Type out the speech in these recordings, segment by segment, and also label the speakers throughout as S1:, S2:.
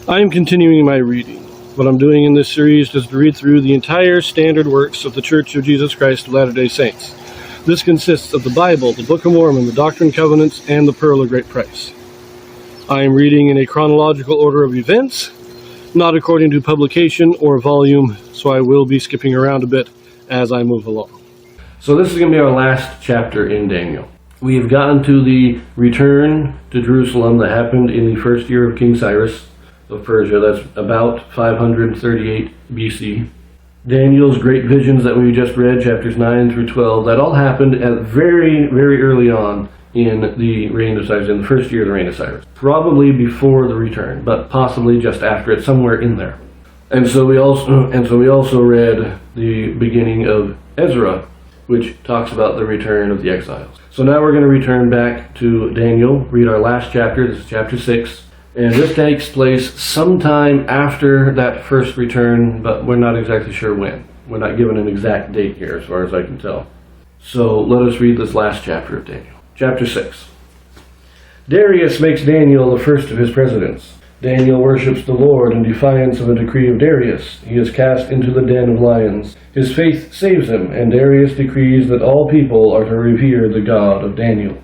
S1: I am continuing my reading. What I'm doing in this series is to read through the entire standard works of the Church of Jesus Christ of Latter-day Saints. This consists of the Bible, the Book of Mormon, the Doctrine and Covenants, and the Pearl of Great Price. I am reading in a chronological order of events, not according to publication or volume, so I will be skipping around a bit as I move along. So this is going to be our last chapter in Daniel. We have gotten to the return to Jerusalem that happened in the first year of King Cyrus of Persia. That's about 538 BC. Daniel's great visions that we just read, chapters 9 through 12, that all happened at very, very early on in the reign of Cyrus, in the first year of the reign of Cyrus. Probably before the return, but possibly just after it, somewhere in there. And so we also read the beginning of Ezra, which talks about the return of the exiles. So now we're going to return back to Daniel, read our last chapter. This is chapter 6. And this takes place sometime after that first return, but we're not exactly sure when. We're not given an exact date here, as far as I can tell. So let us read this last chapter of Daniel. Chapter 6. Darius makes Daniel the first of his presidents. Daniel worships the Lord in defiance of a decree of Darius. He is cast into the den of lions. His faith saves him, and Darius decrees that all people are to revere the God of Daniel.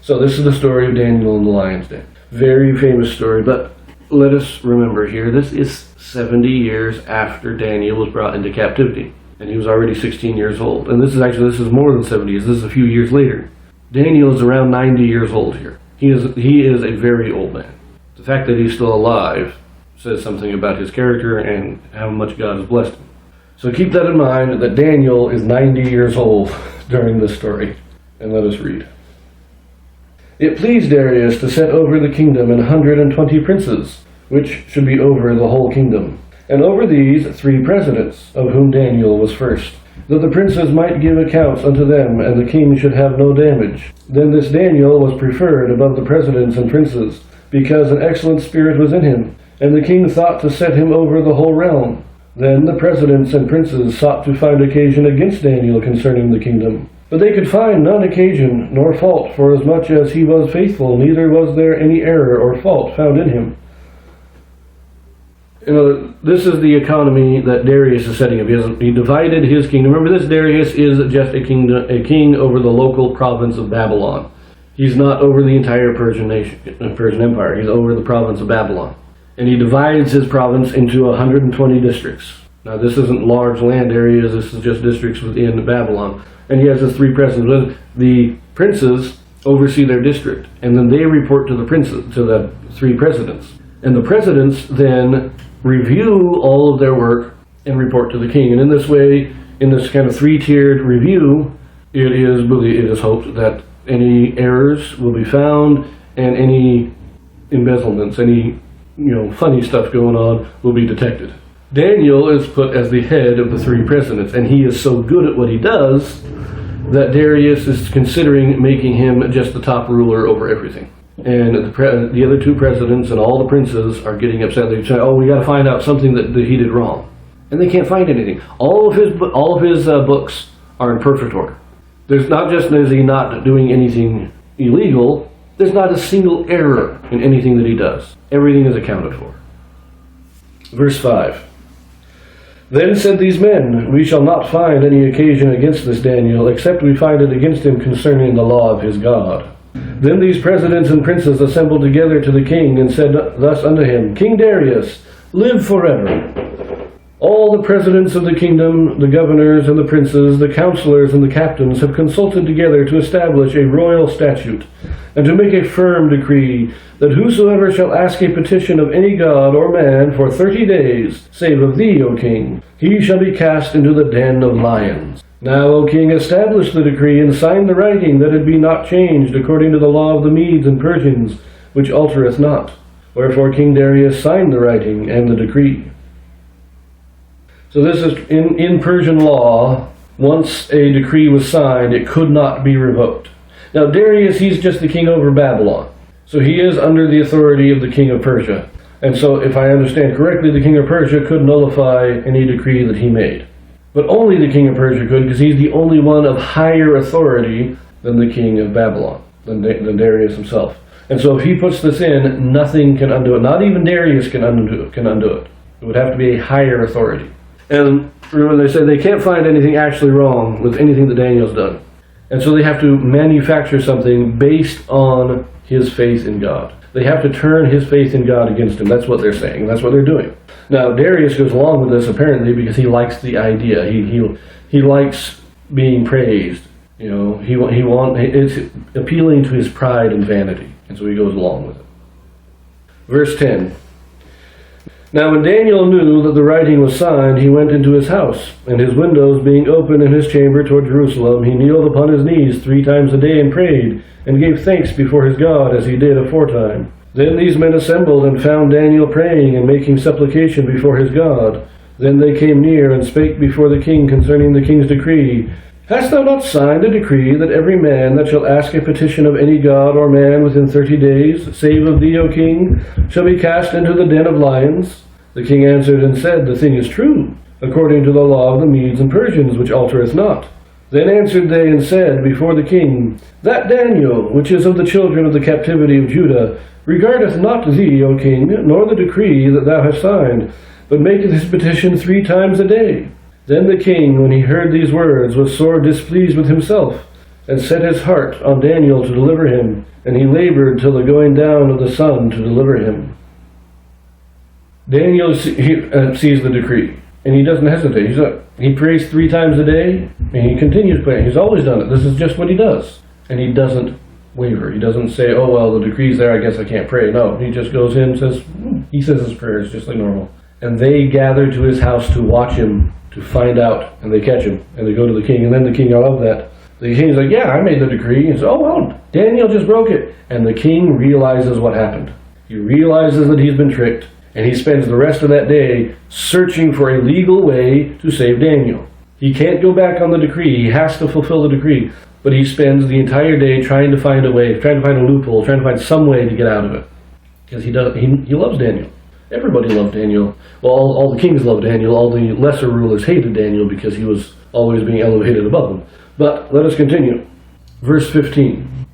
S1: So this is the story of Daniel in the lion's den. Very famous story, but let us remember here, this is 70 years after Daniel was brought into captivity, and he was already 16 years old. And this is more than 70 years, this is a few years later. Daniel is around 90 years old here. He is a very old man. The fact that he's still alive says something about his character and how much God has blessed him. So keep that in mind, that Daniel is 90 years old during this story. And let us read. It pleased Darius to set over the kingdom 120 princes, which should be over the whole kingdom, and over these 3 presidents, of whom Daniel was first, that the princes might give accounts unto them, and the king should have no damage. Then this Daniel was preferred above the presidents and princes, because an excellent spirit was in him, and the king thought to set him over the whole realm. Then the presidents and princes sought to find occasion against Daniel concerning the kingdom. But they could find none occasion nor fault, for as much as he was faithful, neither was there any error or fault found in him. This is the economy that Darius is setting up. He divided his kingdom. Remember, this Darius is just a king over the local province of Babylon. He's not over the entire Persian Empire. He's over the province of Babylon. And he divides his province into 120 districts. Now, this isn't large land areas. This is just districts within Babylon. And he has his 3 presidents. The princes oversee their district, and then they report to the 3 presidents. And the presidents then review all of their work and report to the king. And in this way, in this kind of 3-tiered review, it is hoped that any errors will be found, and any embezzlements, any funny stuff going on will be detected. Daniel is put as the head of the 3 presidents, and he is so good at what he does that Darius is considering making him just the top ruler over everything. And the other 2 presidents and all the princes are getting upset. They say, "Oh, we got to find out something that he did wrong," and they can't find anything. All of his books are in perfect order. There's not just is he not doing anything illegal. There's not a single error in anything that he does. Everything is accounted for. Verse 5. Then said these men, We shall not find any occasion against this Daniel, except we find it against him concerning the law of his God. Then these presidents and princes assembled together to the king, and said thus unto him, King Darius, live forever. All the presidents of the kingdom, the governors and the princes, the counselors and the captains have consulted together to establish a royal statute, and to make a firm decree, that whosoever shall ask a petition of any god or man for 30 days, save of thee, O king, he shall be cast into the den of lions. Now, O king, establish the decree, and sign the writing, that it be not changed according to the law of the Medes and Persians, which altereth not. Wherefore King Darius signed the writing and the decree. So this is in Persian law. Once a decree was signed, it could not be revoked. Now Darius, he's just the king over Babylon. So he is under the authority of the king of Persia. And so if I understand correctly, the king of Persia could nullify any decree that he made. But only the king of Persia could, because he's the only one of higher authority than the king of Babylon, than Darius himself. And so if he puts this in, nothing can undo it. Not even Darius can undo it. It would have to be a higher authority. And remember, they said they can't find anything actually wrong with anything that Daniel's done. And so they have to manufacture something based on his faith in God. They have to turn his faith in God against him. That's what they're saying. That's what they're doing. Now, Darius goes along with this apparently because he likes the idea. He likes being praised. You know, it's appealing to his pride and vanity. And so he goes along with it. Verse 10. Now when Daniel knew that the writing was signed, he went into his house, and his windows being open in his chamber toward Jerusalem, he kneeled upon his knees 3 times a day and prayed, and gave thanks before his God, as he did aforetime. Then these men assembled, and found Daniel praying and making supplication before his God. Then they came near, and spake before the king concerning the king's decree. Hast thou not signed a decree that every man that shall ask a petition of any god or man within 30 days, save of thee, O king, shall be cast into the den of lions? The king answered and said, The thing is true, according to the law of the Medes and Persians, which altereth not. Then answered they and said before the king, That Daniel, which is of the children of the captivity of Judah, regardeth not thee, O king, nor the decree that thou hast signed, but maketh his petition 3 times a day. Then the king, when he heard these words, was sore displeased with himself, and set his heart on Daniel to deliver him, and he labored till the going down of the sun to deliver him. Daniel sees the decree, and he doesn't hesitate. He prays 3 times a day, and he continues praying. He's always done it. This is just what he does. And he doesn't waver. He doesn't say, oh, well, the decree's there, I guess I can't pray. No, he just goes in and says, he says his prayers just like normal. And they gather to his house to watch him, to find out, and they catch him, and they go to the king, and then the king, I love that. The king's like, yeah, I made the decree. He says, oh, well, Daniel just broke it. And the king realizes what happened. He realizes that he's been tricked, and he spends the rest of that day searching for a legal way to save Daniel. He can't go back on the decree. He has to fulfill the decree. But he spends the entire day trying to find a way, trying to find a loophole, trying to find some way to get out of it. Because he loves Daniel. Everybody loved Daniel. Well, all the kings loved Daniel. All the lesser rulers hated Daniel because he was always being elevated above them. But let us continue. Verse 15.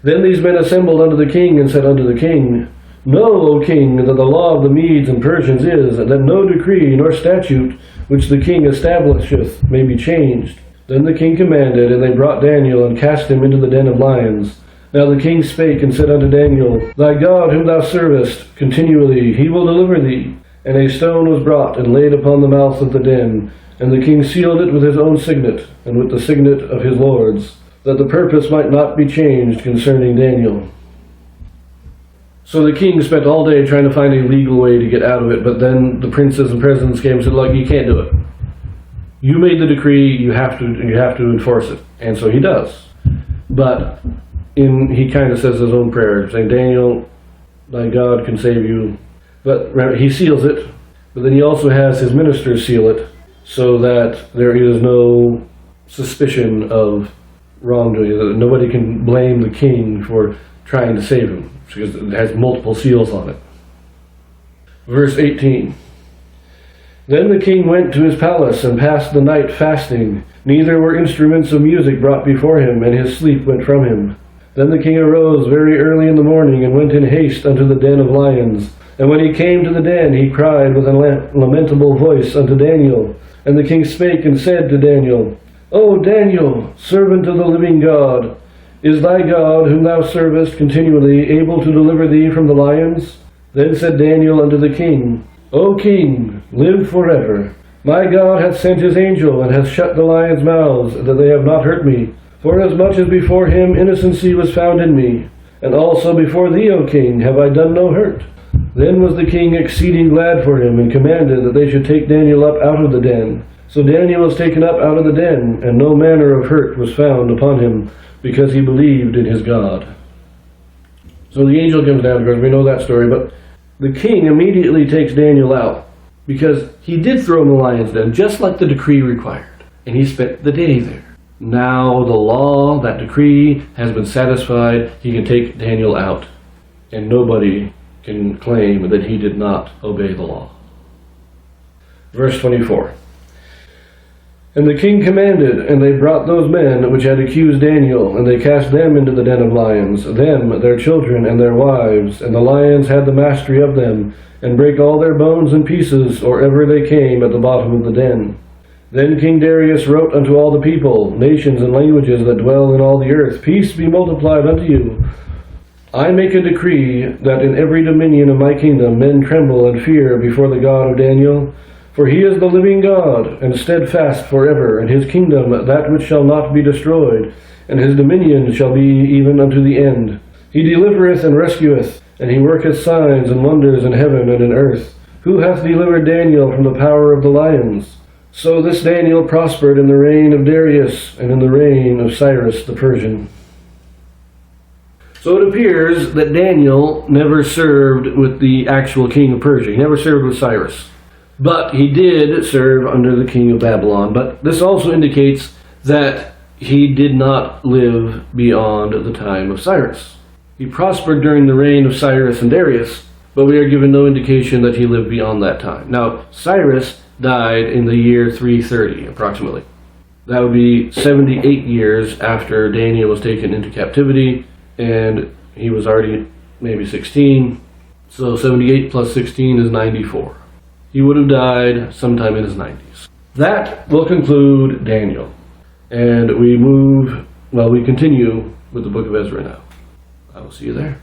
S1: Then these men assembled unto the king and said unto the king, Know, O king, that the law of the Medes and Persians is, that no decree nor statute which the king establisheth may be changed. Then the king commanded, and they brought Daniel and cast him into the den of lions. Now the king spake and said unto Daniel, Thy God whom thou servest continually, he will deliver thee. And a stone was brought and laid upon the mouth of the den, and the king sealed it with his own signet, and with the signet of his lords, that the purpose might not be changed concerning Daniel. So the king spent all day trying to find a legal way to get out of it, but then the princes and presidents came and said, look, you can't do it. You made the decree, you have to enforce it. And so he does. But he kind of says his own prayer, saying, Daniel, thy God can save you. But remember, he seals it, but then he also has his ministers seal it, so that there is no suspicion of wrongdoing, that nobody can blame the king for trying to save him, because it has multiple seals on it. Verse 18. Then the king went to his palace and passed the night fasting. Neither were instruments of music brought before him, and his sleep went from him. Then the king arose very early in the morning, and went in haste unto the den of lions. And when he came to the den, he cried with a lamentable voice unto Daniel. And the king spake and said to Daniel, O Daniel, servant of the living God, is thy God, whom thou servest continually, able to deliver thee from the lions? Then said Daniel unto the king, O king, live forever. My God hath sent his angel, and hath shut the lions' mouths, that they have not hurt me. Forasmuch as before him innocency was found in me, and also before thee, O king, have I done no hurt. Then was the king exceeding glad for him, and commanded that they should take Daniel up out of the den. So Daniel was taken up out of the den, and no manner of hurt was found upon him, because he believed in his God. So the angel comes down, of course, we know that story, but the king immediately takes Daniel out, because he did throw him in the lion's den, just like the decree required, and he spent the day there. Now the law, that decree, has been satisfied. He can take Daniel out, and nobody can claim that he did not obey the law. Verse 24. And the king commanded, and they brought those men which had accused Daniel, and they cast them into the den of lions, them, their children, and their wives. And the lions had the mastery of them, and brake all their bones in pieces, or ever they came at the bottom of the den. Then King Darius wrote unto all the people, nations, and languages that dwell in all the earth, Peace be multiplied unto you. I make a decree that in every dominion of my kingdom men tremble and fear before the God of Daniel. For he is the living God, and steadfast forever, and his kingdom that which shall not be destroyed, and his dominion shall be even unto the end. He delivereth and rescueth, and he worketh signs and wonders in heaven and in earth. Who hath delivered Daniel from the power of the lions? So this Daniel prospered in the reign of Darius, and in the reign of Cyrus the Persian. So it appears that Daniel never served with the actual king of Persia. He never served with Cyrus. But he did serve under the king of Babylon. But this also indicates that he did not live beyond the time of Cyrus. He prospered during the reign of Cyrus and Darius, but we are given no indication that he lived beyond that time. Now, Cyrus died in the year 330, approximately. That would be 78 years after Daniel was taken into captivity, and he was already maybe 16. So 78 plus 16 is 94. He would have died sometime in his 90s. That will conclude Daniel. And we continue with the book of Ezra now. I will see you there.